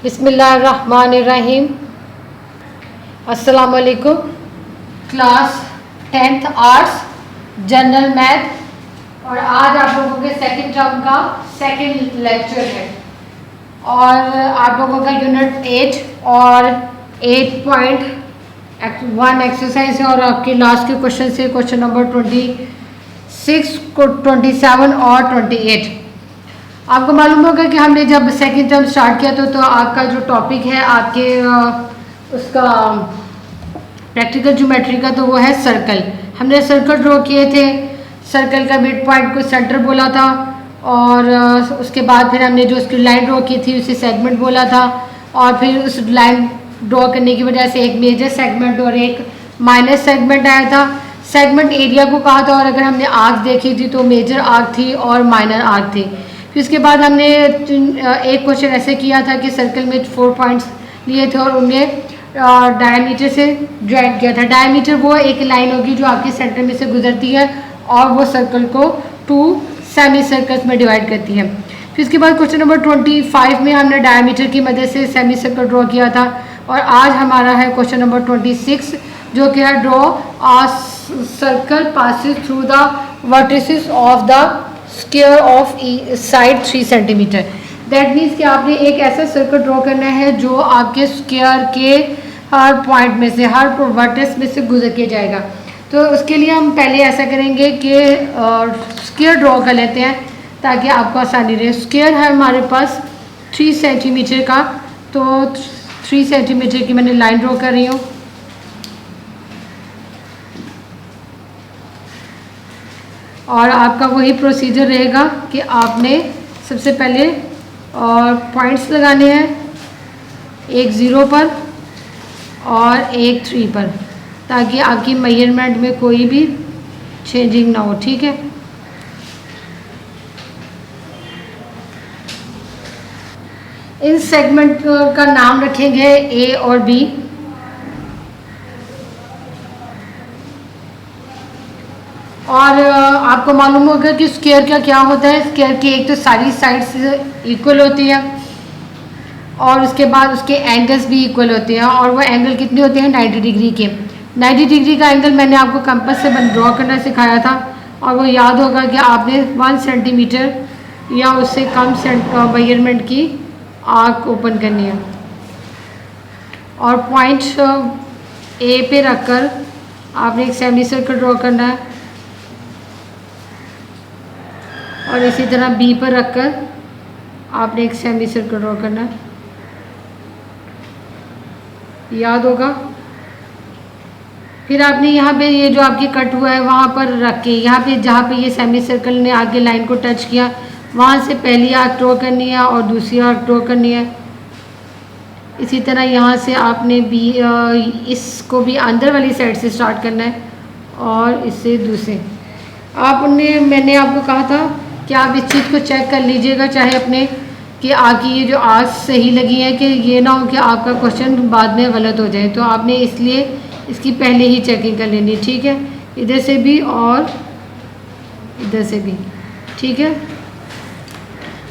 बिस्मिल्लाहिर्रहमानिर्रहीम। अस्सलाम वालेकुम। Class 10th arts general math और आज आप लोगों के सेकंड टर्म का सेकंड लेक्चर है और आप लोगों का यूनिट 8 और 8.1 एक्सरसाइज है और आपके लास्ट के क्वेश्चन से क्वेश्चन नंबर 26 को 27 और 28। आपको मालूम होगा कि हमने जब सेकंड टर्म स्टार्ट किया तो आपका जो टॉपिक है आपके उसका प्रैक्टिकल ज्योमेट्री का तो वो है सर्कल। हमने सर्कल ड्रॉ किए थे, सर्कल का मिड पॉइंट को सेंटर बोला था और उसके बाद फिर हमने जो उसकी लाइन ड्रॉ की थी उसे सेगमेंट बोला था और फिर उस लाइन ड्रॉ करने की वजह से एक मेजर सेगमेंट और एक माइनर सेगमेंट आया था। सेगमेंट एरिया को कहा था और अगर हमने आर्क देखी थी तो मेजर आर्क थी और माइनर आर्क थी। फिर उसके बाद हमने एक क्वेश्चन ऐसे किया था कि सर्कल में 4 पॉइंट्स लिए थे और उन्हें डायमीटर से ज्वाइन किया था। डायमीटर वो एक लाइन होगी जो आपके सेंटर में से गुजरती है और वो सर्कल को 2 सेमी सर्कल्स में डिवाइड करती है। फिर उसके बाद क्वेश्चन नंबर 25 में हमने डायमीटर की मदद से सेमी सर्कल ड्रॉ किया था और आज हमारा है क्वेश्चन नंबर 26 जो कि है draw a circle passes through the vertices of the square of side 3 centimetre. That means कि आपने एक ऐसा सर्कल ड्रॉ करना है जो आपके स्क्वायर के हर पॉइंट में से हर वर्टेक्स में से गुजर के जाएगा। तो उसके लिए हम पहले ऐसा करेंगे कि स्क्वायर ड्रॉ कर लेते हैं ताकि आपको आसानी रहे। स्क्वायर है हमारे पास 3 सेंटीमीटर का, तो 3 सेंटीमीटर की मैंने लाइन ड्रॉ कर रही हूँ और आपका वही प्रोसीजर रहेगा कि आपने सबसे पहले और पॉइंट्स लगाने हैं, एक 0 पर और एक 3 पर, ताकि आपकी मेजरमेंट में कोई भी चेंजिंग ना हो। ठीक है, इन सेगमेंट का नाम रखेंगे ए और बी। और आपको मालूम होगा कि स्क्वायर का क्या होता है। स्क्वायर की एक तो सारी साइड्स इक्वल होती है और उसके बाद उसके एंगल्स भी इक्वल होते हैं और वो एंगल कितने होते हैं 90 डिग्री के। 90 डिग्री का एंगल मैंने आपको कंपास से ड्रॉ करना सिखाया था और वो याद होगा कि आपने 1 सेंटीमीटर या उससे कम मेजरमेंट की आर्क ओपन करनी है और पॉइंट ए पे रखकर आपने एक सेमी सर्कल ड्रॉ करना है और इसी तरह बी पर रखकर आपने एक सेमी सर्कल ड्रॉ करना है, याद होगा। फिर आपने यहाँ पे ये जो आपकी कट हुआ है वहाँ पर रख के यहाँ पे जहाँ पे ये सेमी सर्कल ने आगे लाइन को टच किया वहाँ से पहली आर्क ड्रॉ करनी है और दूसरी आर्क ड्रॉ करनी है। इसी तरह यहाँ से आपने भी इसको भी अंदर वाली साइड से स्टार्ट करना है और इससे दूसरे। मैंने आपको कहा था कि आप इस चीज़ को चेक कर लीजिएगा चाहे अपने कि आपकी ये जो आर्क्स सही लगी है कि ये ना हो कि आपका क्वेश्चन बाद में गलत हो जाए। तो आपने इसलिए इसकी पहले ही चेकिंग कर लेनी। ठीक है, इधर से भी और इधर से भी, ठीक है,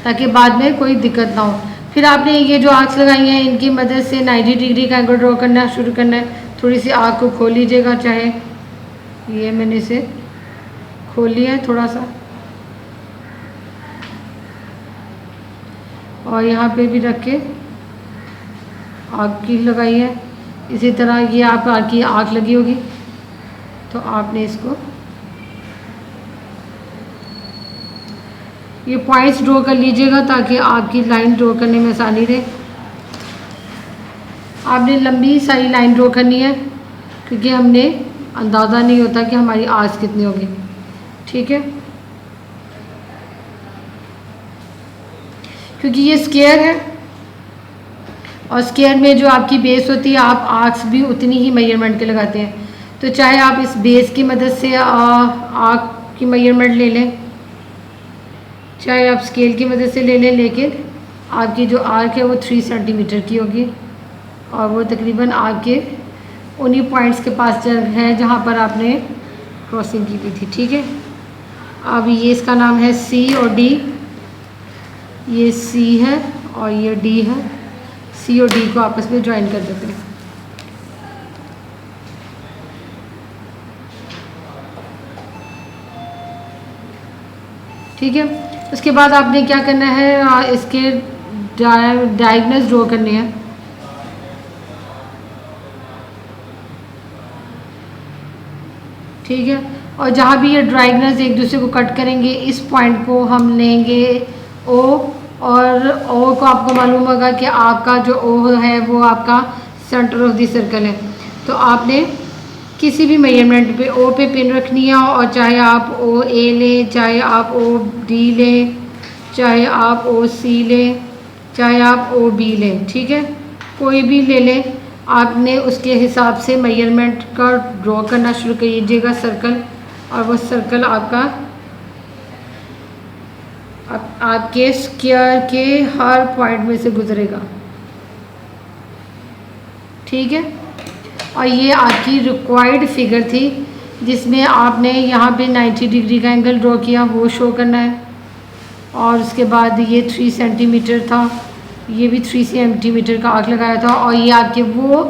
ताकि बाद में कोई दिक्कत ना हो। फिर आपने ये जो आर्क्स लगाई हैं इनकी मदद से 90 डिग्री का एंगल ड्रॉ करना शुरू करना है। थोड़ी सी आर्क को खोल लीजिएगा, चाहे ये मैंने इसे खोल लिया है थोड़ा सा और यहाँ पे भी रख के आर्क की लगाई है। इसी तरह ये आप आपकी आर्क लगी होगी तो आपने इसको ये पॉइंट्स ड्रॉ कर लीजिएगा ताकि आपकी लाइन ड्रॉ करने में आसानी रहे। आपने लंबी सारी लाइन ड्रॉ करनी है क्योंकि हमने अंदाज़ा नहीं होता कि हमारी आर्क्स कितनी होगी। ठीक है, क्योंकि ये स्क्वायर है और स्क्वायर में जो आपकी बेस होती है आप आर्क्स भी उतनी ही मेजरमेंट के लगाते हैं। तो चाहे आप इस बेस की मदद से आर्क की मेजरमेंट ले लें, चाहे आप स्केल की मदद से ले लें, लेकिन आपकी जो आर्क है वो 3 सेंटीमीटर की होगी और वो तकरीबन आपके उन्हीं पॉइंट्स के पास है जहाँ पर आपने क्रॉसिंग की थी। ठीक है, अब ये इसका नाम है सी और डी, ये सी है और ये डी है सी और डी को आपस में ज्वाइन कर देते हैं। ठीक है, उसके बाद आपने क्या करना है, इसके डायगोनल्स ड्रॉ करने हैं। ठीक है, और जहाँ भी ये डायगोनल्स एक दूसरे को कट करेंगे, इस पॉइंट को हम लेंगे ओ, और ओ को आपको मालूम होगा कि आपका जो ओ है वो आपका सेंटर ऑफ द सर्कल है। तो आपने किसी भी मेजरमेंट पे ओ पे पिन रखनी है, और चाहे आप ओ ए लें, चाहे आप ओ डी लें, चाहे आप ओ सी लें, चाहे आप ओ बी लें। ठीक है, कोई भी ले लें, आपने उसके हिसाब से मेजरमेंट का ड्रॉ करना शुरू कीजिएगा सर्कल, और वो सर्कल आपका आपके स्क्वायर के हर पॉइंट में से गुजरेगा। ठीक है, और ये आपकी रिक्वायर्ड फिगर थी जिसमें आपने यहाँ पे 90 डिग्री का एंगल ड्रॉ किया, वो शो करना है। और उसके बाद ये 3 सेंटीमीटर था, ये भी 3 सेंटीमीटर का आर्क लगाया था, और ये आपके वो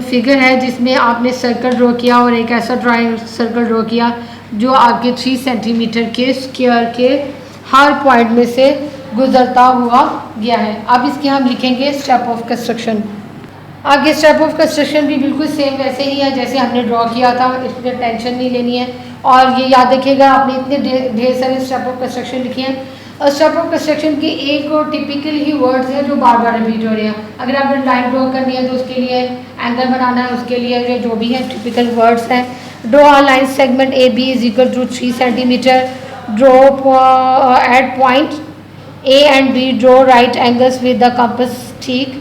फिगर है जिसमें आपने सर्कल ड्रॉ किया और एक ऐसा ड्राइंग सर्कल ड्रॉ किया जो आपके 3 सेंटीमीटर के स्क्वायर के हर पॉइंट में से गुजरता हुआ गया है। अब इसके हम लिखेंगे स्टेप ऑफ कंस्ट्रक्शन। आगे स्टेप ऑफ कंस्ट्रक्शन भी बिल्कुल सेम वैसे ही है जैसे हमने ड्रॉ किया था, इसमें टेंशन नहीं लेनी है। और ये याद रखिएगा, आपने इतने ढेर सारे स्टेप ऑफ कंस्ट्रक्शन लिखे हैं, और स्टेप ऑफ कंस्ट्रक्शन की एक और टिपिकल ही वर्ड्स हैं जो बार बार रिपीट हो रहे हैं। अगर आपने लाइन ड्रॉ करनी है तो उसके लिए, एंगल बनाना है उसके लिए, जो भी है टिपिकल वर्ड्स हैं। Draw a line segment A B is equal to 3 centimetre, draw at point A and B, draw right angles with the compass. ठीक,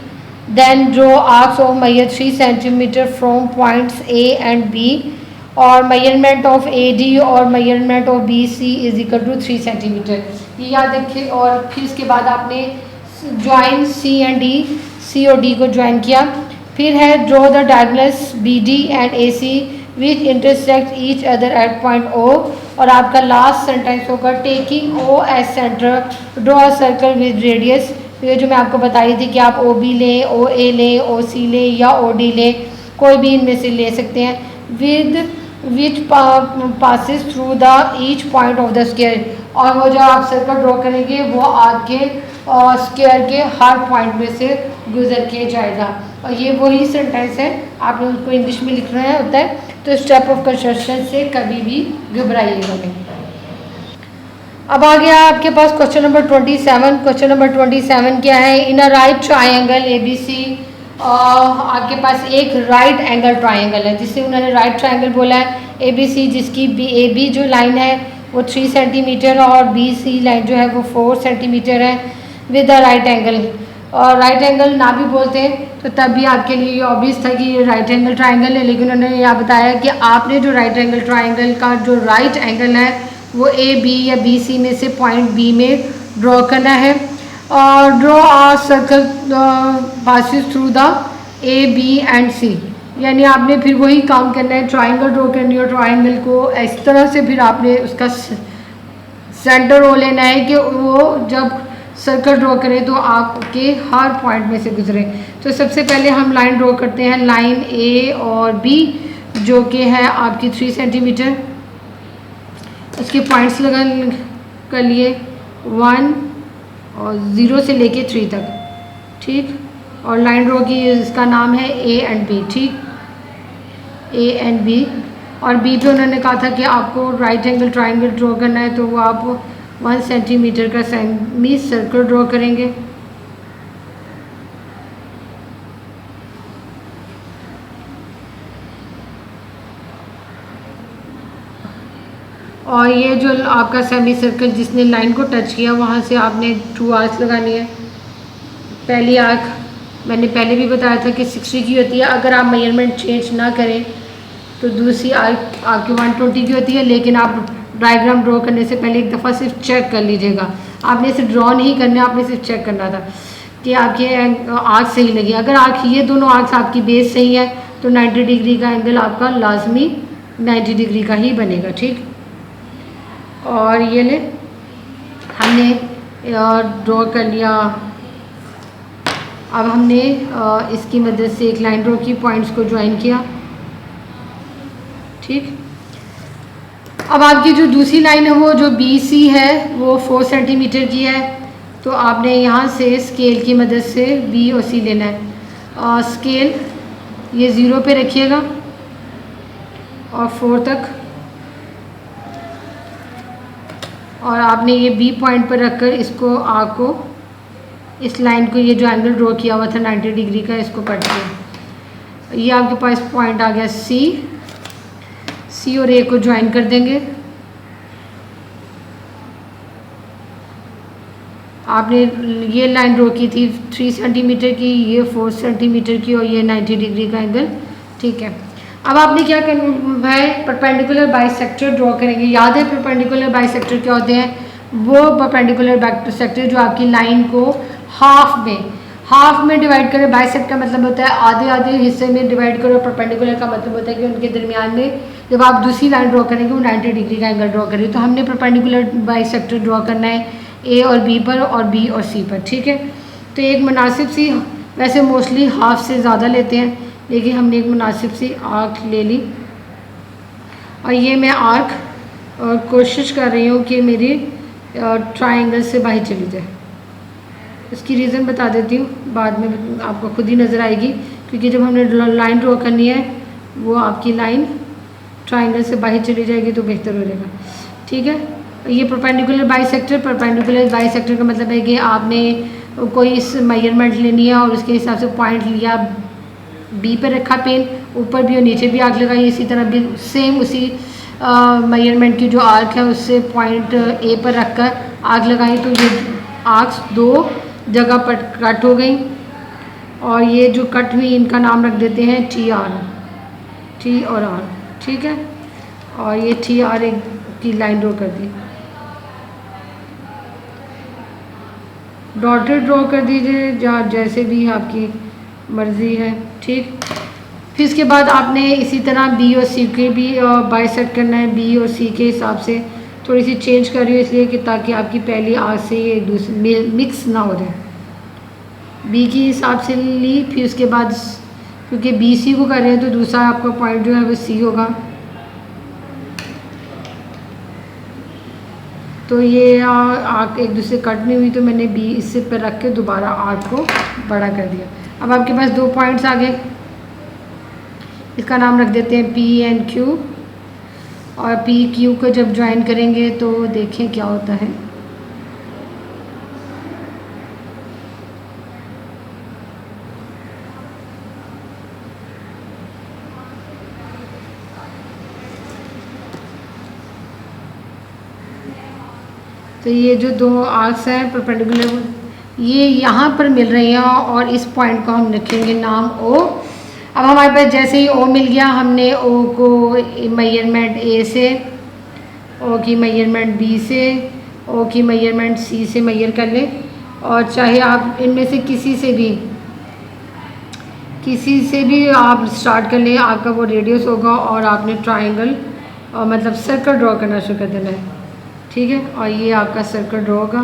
then draw arcs of measure 3 centimeter from points A and B, और measurement of AD और measurement of BC is equal to 3 centimeter। ये याद रखिए। और फिर इसके बाद आपने join C and D, C और D को ज्वाइन किया। फिर है draw the diagonals BD and AC which intersect each other at point O, और आपका लास्ट सेंटेंस होगा taking O as center, draw a circle with radius। ये जो मैं आपको बताई थी कि आप ओ बी लें, ओ ए लें, ओ सी लें या ओ डी लें, कोई भी इनमें से ले सकते हैं। With which passes through the each point of the square, और वो जो आप सर्कल ड्रॉ करेंगे वो आपके स्क्वायर के हर पॉइंट में से गुजर के जाएगा। और ये वही सेंटेंस है, आपने उसको इंग्लिश में लिखना है होता है। तो स्टेप ऑफ कंस्ट्रक्शन से कभी भी घबराइएगा नहीं। अब आ गया आपके पास क्वेश्चन नंबर 27। क्वेश्चन नंबर 27 क्या है, in a right triangle A B C, आपके पास एक राइट एंगल ट्राइंगल है जिससे उन्होंने राइट ट्राइंगल बोला है। ए बी सी जिसकी ए बी जो लाइन है वो 3 सेंटीमीटर और बी सी लाइन जो है वो 4 सेंटीमीटर है विद द राइट एंगल। और राइट एंगल ना भी बोलते तो तब भी आपके लिए ये ऑब्वियस था कि ये राइट एंगल ट्राइंगल है, लेकिन उन्होंने यह बताया कि आपने जो राइट एंगल ट्राइंगल का जो राइट एंगल है वो ए बी या बी सी में से पॉइंट बी में ड्रॉ करना है। और draw a circle passes through the A B and C, यानी आपने फिर वही काम करना है, ट्राइंगल ड्रॉ करनी है। ट्राइंगल को इस तरह से फिर आपने उसका सेंटर हो लेना है कि वो जब सर्कल ड्रॉ करें तो आपके हर पॉइंट में से गुजरे। तो सबसे पहले हम लाइन ड्रॉ करते हैं, लाइन ए और बी जो कि है आपकी 3 सेंटीमीटर। उसके पॉइंट्स लगा कर लिए 1 और 0 से लेके 3 तक। ठीक, और लाइन ड्रॉ की इसका नाम है ए एंड बी। ठीक, ए एंड बी। और बी पे उन्होंने कहा था कि आपको राइट एंगल ट्राइंगल ड्रॉ करना है, तो वो आप 1 सेंटीमीटर का सेमी सर्कल ड्रॉ करेंगे। और ये जो आपका सेमी सर्कल जिसने लाइन को टच किया वहाँ से आपने 2 आर्क्स लगानी है। पहली आर्क मैंने पहले भी बताया था कि 60 की होती है, अगर आप मेजरमेंट चेंज ना करें तो दूसरी आर्क आपकी 120 की होती है। लेकिन आप डायग्राम ड्रॉ करने से पहले एक दफ़ा सिर्फ चेक कर लीजिएगा, आपने इसे ड्रॉ नहीं करना, आपने सिर्फ चेक करना था कि आपके आर्क सही लगी। अगर आर्क ये दोनों आर्क्स आपकी बेस सही है तो 90 डिग्री का एंगल आपका लाजमी 90 डिग्री का ही बनेगा। ठीक, और ये ले हमने ड्रॉ कर लिया अब हमने इसकी मदद से एक लाइन ड्रॉ की, पॉइंट्स को ज्वाइन किया। ठीक, अब आपकी जो दूसरी लाइन है वो जो BC है वो 4 सेंटीमीटर की है, तो आपने यहाँ से स्केल की मदद से B और C लेना है। स्केल ये 0 पे रखिएगा और 4 तक, और आपने ये B पॉइंट पर रखकर इसको आर्क को, इस लाइन को, ये जो एंगल ड्रॉ किया हुआ था 90 डिग्री का, इसको कट किया। ये आपके पास पॉइंट आ गया C और A को ज्वाइन कर देंगे। आपने ये लाइन ड्रॉ की थी 3 सेंटीमीटर की, ये 4 सेंटीमीटर की और ये 90 डिग्री का एंगल। ठीक है, अब आपने क्या करना है, परपेंडिकुलर बाइसेक्टर ड्रॉ करेंगे। याद है परपेंडिकुलर बाइसेक्टर क्या होते हैं? वो परपेंडिकुलर बाइसेक्टर जो आपकी लाइन को हाफ में डिवाइड करे। बाइसेक्ट का मतलब होता है आधे आधे हिस्से में डिवाइड करो। परपेंडिकुलर का मतलब होता है कि उनके दरमियान में जब आप दूसरी लाइन ड्रॉ करेंगे वो 90 डिग्री का एंगल ड्रॉ करेंगे। तो हमने परपेंडिकुलर बाइसेक्टर ड्रॉ करना है A और B पर और B और C पर। ठीक है, तो एक मुनासिब सी, वैसे मोस्टली हाफ से ज़्यादा लेते हैं, लेकिन हमने एक मुनासिब सी आर्क ले ली। और ये मैं आर्क और कोशिश कर रही हूँ कि मेरी ट्रायंगल से बाहर चली जाए। इसकी रीज़न बता देती हूँ, बाद में आपको खुद ही नज़र आएगी, क्योंकि जब हमने लाइन ड्रॉ करनी है वो आपकी लाइन ट्रायंगल से बाहर चली जाएगी तो बेहतर हो जाएगा। ठीक है, ये परपेंडिकुलर बाइसेक्टर का मतलब है कि आपने कोई इस मेजरमेंट लेनी है और उसके हिसाब से पॉइंट लिया, B पर रखा पेन, ऊपर भी और नीचे भी आर्क लगाई। इसी तरह भी सेम उसी मेजरमेंट की जो आर्क है उससे पॉइंट A पर रखकर आर्क लगाई, तो ये आर्क्स 2 जगह पर कट हो गई। और ये जो कट हुई इनका नाम रख देते हैं T और R। ठीक है, और ये TR एक की लाइन ड्रॉ कर दी। डॉटेड ड्रॉ कर दीजिए जैसे भी आपकी मर्ज़ी है। ठीक, फिर इसके बाद आपने इसी तरह B और C के भी बाइसेक्ट करना है। B और C के हिसाब से थोड़ी सी चेंज कर रही हूँ इसलिए कि ताकि आपकी पहली आर्क से ये एक दूसरे मिक्स ना हो जाए। B के हिसाब से ली, फिर उसके बाद क्योंकि BC को कर रहे हैं तो दूसरा आपका पॉइंट जो है वो C होगा। तो ये आर्क एक दूसरे कट नहीं हुई, तो मैंने B इससे पर रख के दोबारा आर्क को बड़ा कर दिया। अब आपके पास 2 पॉइंट्स आ गए, इसका नाम रख देते हैं P and Q। और P Q को जब ज्वाइन करेंगे तो देखें क्या होता है। तो ये जो 2 आर्क्स हैं परपेंडिकुलर, ये यहाँ पर मिल रही हैं और इस पॉइंट को हम रखेंगे नाम O। अब हमारे पास जैसे ही O मिल गया, हमने O को मेजरमेंट A से, O की मेजरमेंट B से, O की मेजरमेंट C से मेजर कर लें। और चाहे आप इनमें से किसी से भी आप स्टार्ट कर लें, आपका वो रेडियस होगा और आपने ट्रायंगल और मतलब सर्कल ड्रॉ करना शुरू कर देना है। ठीक है, और ये आपका सर्कल ड्रॉ होगा।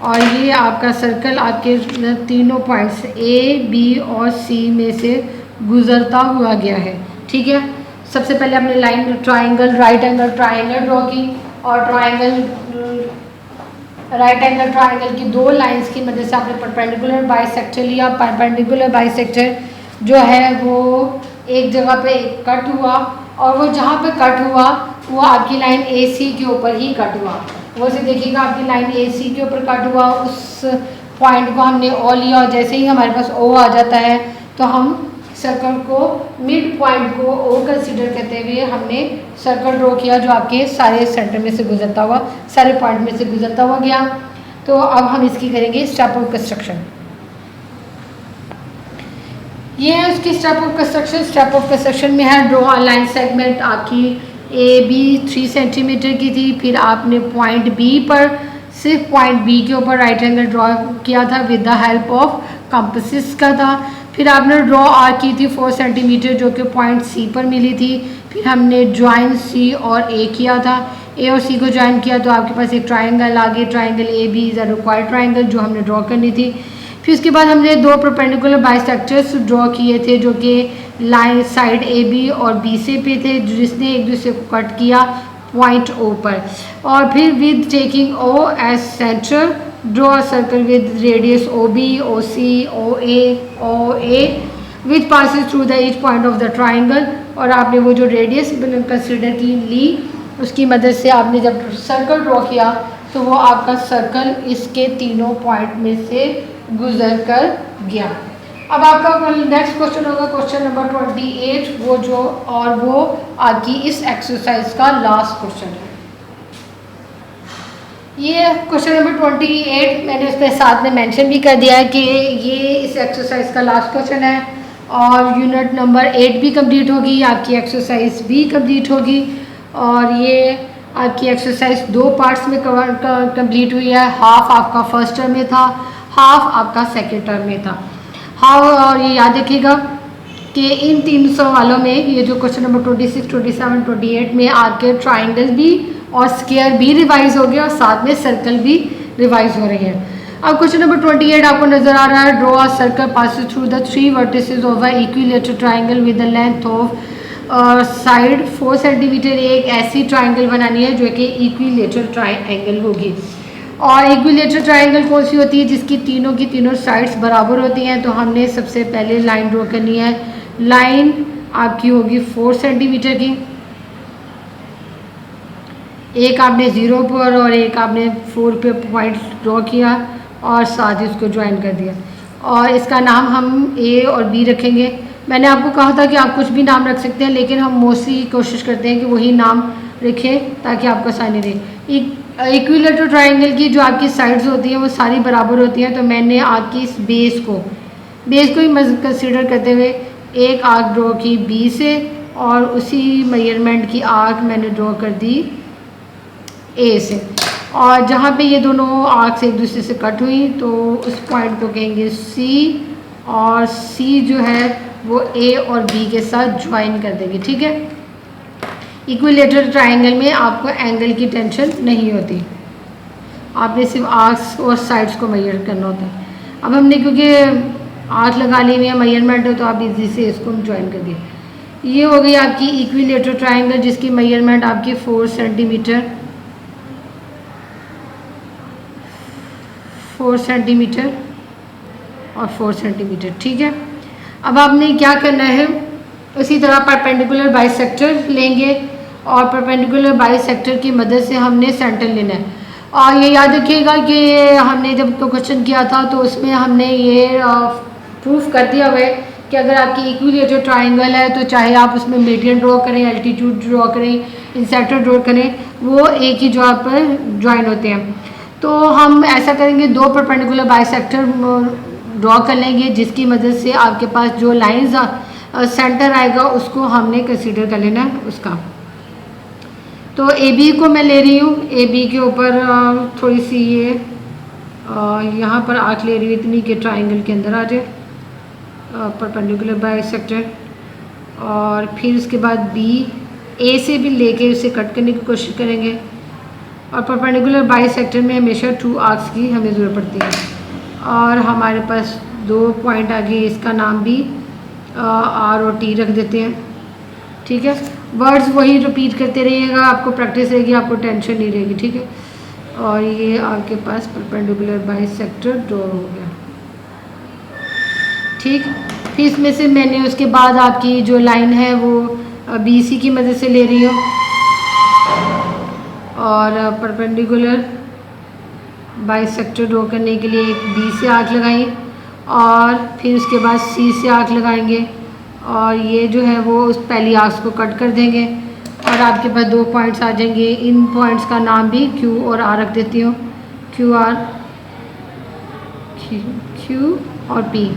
और ये आपका सर्कल आपके तीनों पॉइंट्स A, B और C में से गुजरता हुआ गया है। ठीक है, सबसे पहले हमने line triangle, right angle triangle draw की और राइट एंगल ट्रायंगल की 2 लाइंस की मदद से आपने परपेंडिकुलर बाइसेक्टर लिया। परपेंडिकुलर बाइसेक्टर जो है वो एक जगह पे कट हुआ और वो जहाँ पे कट हुआ वो आपकी लाइन AC के ऊपर ही कट हुआ। वो से देखिएगा आपकी लाइन AC के ऊपर कट हुआ, उस पॉइंट को हमने O लिया और जैसे ही हमारे पास O आ जाता है तो हम सर्कल को मिड पॉइंट को O कंसीडर करते हुए हमने सर्कल ड्रॉ किया जो आपके सारे सेंटर में से गुजरता हुआ, सारे पॉइंट में से गुजरता हुआ गया। तो अब हम इसकी करेंगे स्टेप ऑफ कंस्ट्रक्शन। ये है उसकी step of construction. Step of construction में है ड्रॉ अ लाइन सेगमेंट। आपकी AB 3 सेंटीमीटर की थी, फिर आपने पॉइंट B पर सिर्फ पॉइंट B के ऊपर राइट एंगल ड्रॉ किया था with the help of compass का था। फिर आपने ड्रॉ आर्क की थी 4 सेंटीमीटर जो कि पॉइंट सी पर मिली थी। फिर हमने ज्वाइन सी और ए किया था, ए और सी को ज्वाइन किया तो आपके पास एक ट्राइंगल आ गई, triangle A B is a required triangle जो हमने ड्रॉ करनी थी। फिर उसके बाद हमने दो परपेंडिकुलर बाइसेक्टर्स ड्रॉ किए थे जो कि लाइन साइड ए बी और बी से पे थे, जिसने एक दूसरे को कट किया पॉइंट ओ पर। और फिर with taking O as centre draw a circle with radius O B, O C, O A which passes through the each point of the triangle. और आपने वो जो रेडियस कंसिडर की ली उसकी मदद से आपने जब सर्कल ड्रॉ किया तो वो आपका सर्कल इसके तीनों पॉइंट में से गुजर कर गया। अब आपका नेक्स्ट क्वेश्चन होगा क्वेश्चन नंबर 28, वो जो और वो आपकी इस एक्सरसाइज का लास्ट क्वेश्चन है। ये क्वेश्चन नंबर 28 मैंने उसके साथ में मेंशन भी कर दिया है कि ये इस एक्सरसाइज का लास्ट क्वेश्चन है और यूनिट नंबर 8 भी कंप्लीट होगी, आपकी एक्सरसाइज भी कंप्लीट होगी। और ये आपकी एक्सरसाइज दो पार्ट्स में कंप्लीट हुई है, हाफ आपका फर्स्ट टर्म में था, हाफ आपका सेकेंड टर्म में था। हाँ, और ये याद रखिएगा कि इन 3 सवालों में ये जो क्वेश्चन नंबर 26, 27, 28 में आपके ट्राइंगल भी और स्क्वायर भी रिवाइज हो गए और साथ में सर्कल भी रिवाइज हो रही है। अब क्वेश्चन नंबर 28 आपको नजर आ रहा है, draw a circle passes through the 3 vertices of a equilateral triangle with the length of side 4 centimetre. एक ऐसी ट्राइंगल बनानी है जो कि इक्विलेटरल ट्राइंगल होगी। और इक्विलेटरल ट्राइंगल कौन सी होती है? जिसकी तीनों की तीनों साइड्स बराबर होती हैं। तो हमने सबसे पहले लाइन ड्रॉ करनी है, लाइन आपकी होगी 4 सेंटीमीटर की, एक आपने 0 पर और एक आपने 4 पे पॉइंट ड्रॉ किया और साथ ही उसको ज्वाइन कर दिया। और इसका नाम हम ए और बी रखेंगे। मैंने आपको कहा था कि आप कुछ भी नाम रख सकते हैं, लेकिन हम मोस्टली कोशिश करते हैं कि वही नाम रखें ताकि आपको आसानी रहे। इक्विलेटरल ट्राइंगल की जो आपकी साइड्स होती हैं वो सारी बराबर होती हैं। तो मैंने आपकी इस बेस को ही कंसीडर करते हुए एक आर्क ड्रॉ की बी से और उसी मेजरमेंट की आर्क मैंने ड्रॉ कर दी ए से। और जहाँ पे ये दोनों आर्क्स एक दूसरे से कट हुई तो उस पॉइंट को कहेंगे सी, और सी जो है वो ए और बी के साथ ज्वाइन कर देंगे। ठीक है, इक्विलेटरल ट्राइंगल में आपको एंगल की टेंशन नहीं होती, आपने सिर्फ आर्क्स और साइड्स को मेजर करना होता है। अब हमने क्योंकि आर्क लगा ली हुई है, मेजरमेंट है, तो आप इजी से इसको ज्वाइन कर दिए। ये हो गई आपकी इक्विलेटरल ट्राइंगल जिसकी मेजरमेंट आपकी 4 सेंटीमीटर और 4 सेंटीमीटर। ठीक है, अब आपने क्या करना है, उसी तरह परपेंडिकुलर बाइसेक्टर लेंगे और परपेंडिकुलर बाइसेक्टर की मदद से हमने सेंटर लेना है। और ये याद रखिएगा कि हमने जब तो क्वेश्चन किया था तो उसमें हमने ये प्रूफ कर दिया हुआ है कि अगर आपकी इक्विलेटरल ट्राइंगल है तो चाहे आप उसमें मीडियन ड्रॉ करें, एल्टीट्यूड ड्रॉ करें, इंसेक्टर ड्रॉ करें, वो एक ही जगह पर ज्वाइन होते हैं। तो हम ऐसा करेंगे, दो परपेंडिकुलर बाइसेक्टर ड्रॉ कर लेंगे जिसकी मदद से आपके पास जो लाइंस सेंटर आएगा उसको हमने कंसीडर कर लेना है उसका। तो ए बी को मैं ले रही हूँ, ए बी के ऊपर थोड़ी सी ये यहाँ पर आर्क ले रही हूँ इतनी कि ट्राइंगल के अंदर आ जाए परपेंडिकुलर बाइसेक्टर। और फिर उसके बाद बी ए से भी लेके उसे कट करने की कोशिश करेंगे। और परपेंडिकुलर बाइसेक्टर में हमेशा 2 आर्क्स की हमें ज़रूरत पड़ती है। और हमारे पास 2 पॉइंट आ गए, इसका नाम भी आर और टी रख देते हैं। ठीक है, वर्ड्स वही रिपीट करते रहिएगा, आपको प्रैक्टिस रहेगी, आपको टेंशन नहीं रहेगी। ठीक है, और ये आपके पास परपेंडिकुलर बाइसेक्टर ड्रॉ हो गया। ठीक, फिर इसमें से मैंने उसके बाद आपकी जो लाइन है वो बी सी की मदद से ले रही हूँ और परपेंडिकुलर बाइसेक्टर ड्रॉ करने के लिए एक बी से आर्क लगाई और फिर उसके बाद सी से आर्क लगाएंगे और ये जो है वो उस पहली आर्क्स को कट कर देंगे और आपके पास 2 पॉइंट्स आ जाएंगे। इन पॉइंट्स का नाम भी क्यू और आर रख देती हूँ, क्यू आर, क्यू और पी,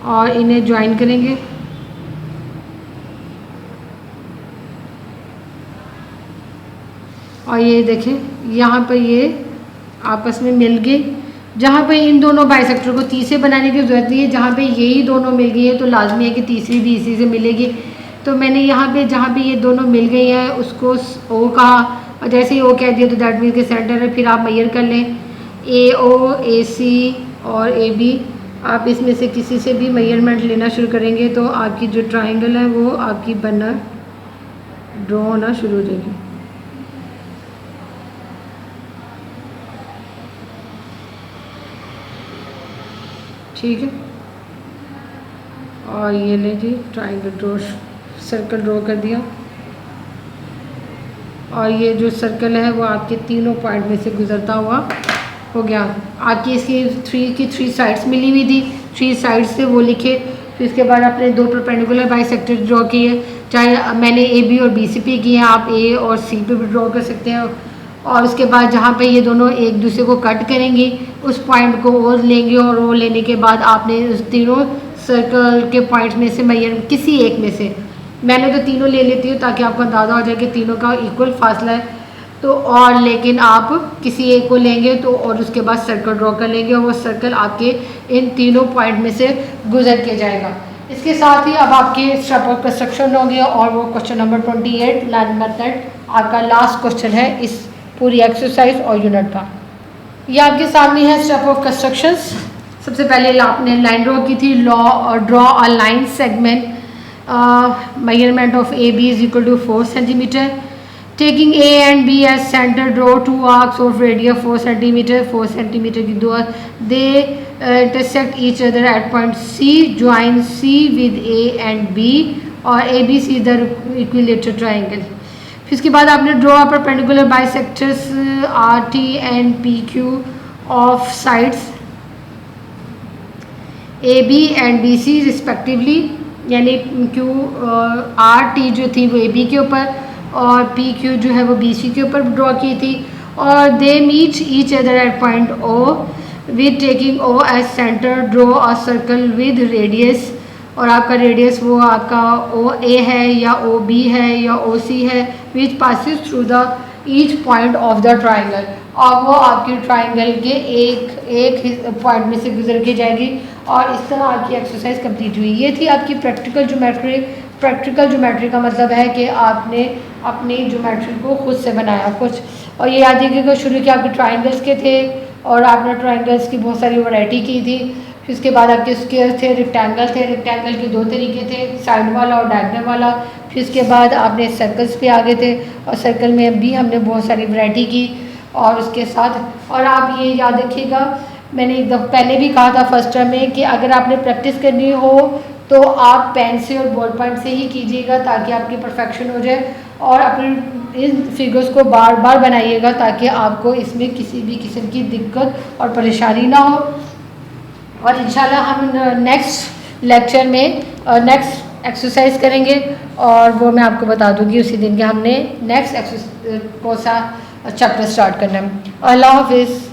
और इन्हें ज्वाइन करेंगे। और ये देखें यहाँ पर ये आपस में मिल गए जहाँ पे इन दोनों बाइसेक्टर को तीसरे बनाने की ज़रूरत नहीं है, जहाँ पे यही दोनों मिल गई है तो लाजमी है कि तीसरी भी इसी से मिलेगी। तो मैंने यहाँ पे जहाँ पे ये दोनों मिल गई हैं उसको ओ कहा, और जैसे ही ओ कह दिया तो दैट मीन्स के सेंटर है। फिर आप मेजर कर लें ए ओ, ए सी और ए बी। आप इसमें से किसी से भी मेजरमेंट लेना शुरू करेंगे तो आपकी जो ट्राइंगल है वो आपकी बनना ड्रॉ होना शुरू हो जाएगी। ठीक है, और ये ले जी ट्राइंगल ड्रॉ, सर्कल ड्रॉ कर दिया, और ये जो सर्कल है वो आपके तीनों पॉइंट में से गुजरता हुआ हो गया। आपकी इसकी थ्री साइड्स मिली हुई थी, थ्री साइड्स से वो लिखे। फिर इसके बाद आपने दो परपेंडिकुलर बाइसेक्टर ड्रॉ किए, चाहे मैंने ए बी और बी सी पी किए हैं, आप ए और सी पे भी ड्रॉ कर सकते हैं। और उसके बाद जहाँ पे ये दोनों एक दूसरे को कट करेंगे उस पॉइंट को और लेंगे, और वो लेने के बाद आपने उस तीनों सर्कल के पॉइंट्स में से मेजर किसी एक में से, मैंने तो तीनों ले लेती हूँ ताकि आपको अंदाज़ा हो जाए कि तीनों का इक्वल फासला है, तो और लेकिन आप किसी एक को लेंगे तो और उसके बाद सर्कल ड्रॉ कर लेंगे और वो सर्कल आपके इन तीनों पॉइंट में से गुजर के जाएगा। इसके साथ ही अब आपके स्टेप ऑफ कंस्ट्रक्शन होंगे, और वो क्वेश्चन नंबर 28 लाइन मेथड आपका लास्ट क्वेश्चन है इस पूरी एक्सरसाइज और यूनिट का। ये आपके सामने है स्टेप ऑफ कंस्ट्रक्शंस। सबसे पहले आपने लाइन ड्रॉ की थी, draw a line segment, measurement of AB is equal to 4 centimeter. Taking A and B as center, draw two arcs of radius 4 centimeter, 4 centimeter की दो, they intersect each other at point C. Join C with A and B और ABC the equilateral triangle. फिर इसके बाद आपने draw perpendicular bisectors RT and PQ of sides AB and BC respectively, यानी Q R T जो थी वो A B के ऊपर और पी क्यू जो है वो बी सी के ऊपर ड्रॉ की थी, और they meet each other at point O with taking O as centre, draw a circle with radius, और आपका रेडियस वो आपका ओ ए है या ओ बी है या ओ सी है, विच passes through the each point of the triangle, और वो आपकी ट्राइंगल के एक पॉइंट में से गुजर के जाएगी। और इस तरह आपकी एक्सरसाइज कंप्लीट हुई। ये थी आपकी प्रैक्टिकल ज्योमेट्री। प्रैक्टिकल ज्योमेट्री का मतलब है कि आपने अपनी ज्योमेट्री को खुद से बनाया कुछ, और ये याद रखिएगा शुरू के आपके ट्राइंगल्स के थे और आपने ट्राइंगल्स की बहुत सारी वैरायटी की थी। फिर उसके बाद आपके स्क्वायर थे, रेक्टेंगल के दो तरीके थे, साइड वाला और डायगोनल वाला। फिर उसके बाद आपने सर्कल्स पे आ गए थे, और सर्कल में भी हमने बहुत सारी वैरायटी की। और उसके साथ और आप ये याद रखिएगा, मैंने एक दफ़ा पहले भी कहा था फर्स्ट टर्म में कि अगर आपने प्रैक्टिस करनी हो तो आप पेन से और बॉल पॉइंट से ही कीजिएगा ताकि आपकी परफेक्शन हो जाए, और अपने इन फिगर्स को बार बार बनाइएगा ताकि आपको इसमें किसी भी किस्म की दिक्कत और परेशानी ना हो। और इंशाल्लाह हम नेक्स्ट लेक्चर में नेक्स्ट एक्सरसाइज करेंगे, और वो मैं आपको बता दूंगी उसी दिन के हमने नेक्स्ट कौन सा चैप्टर स्टार्ट करना है। अल्लाह हाफिज़।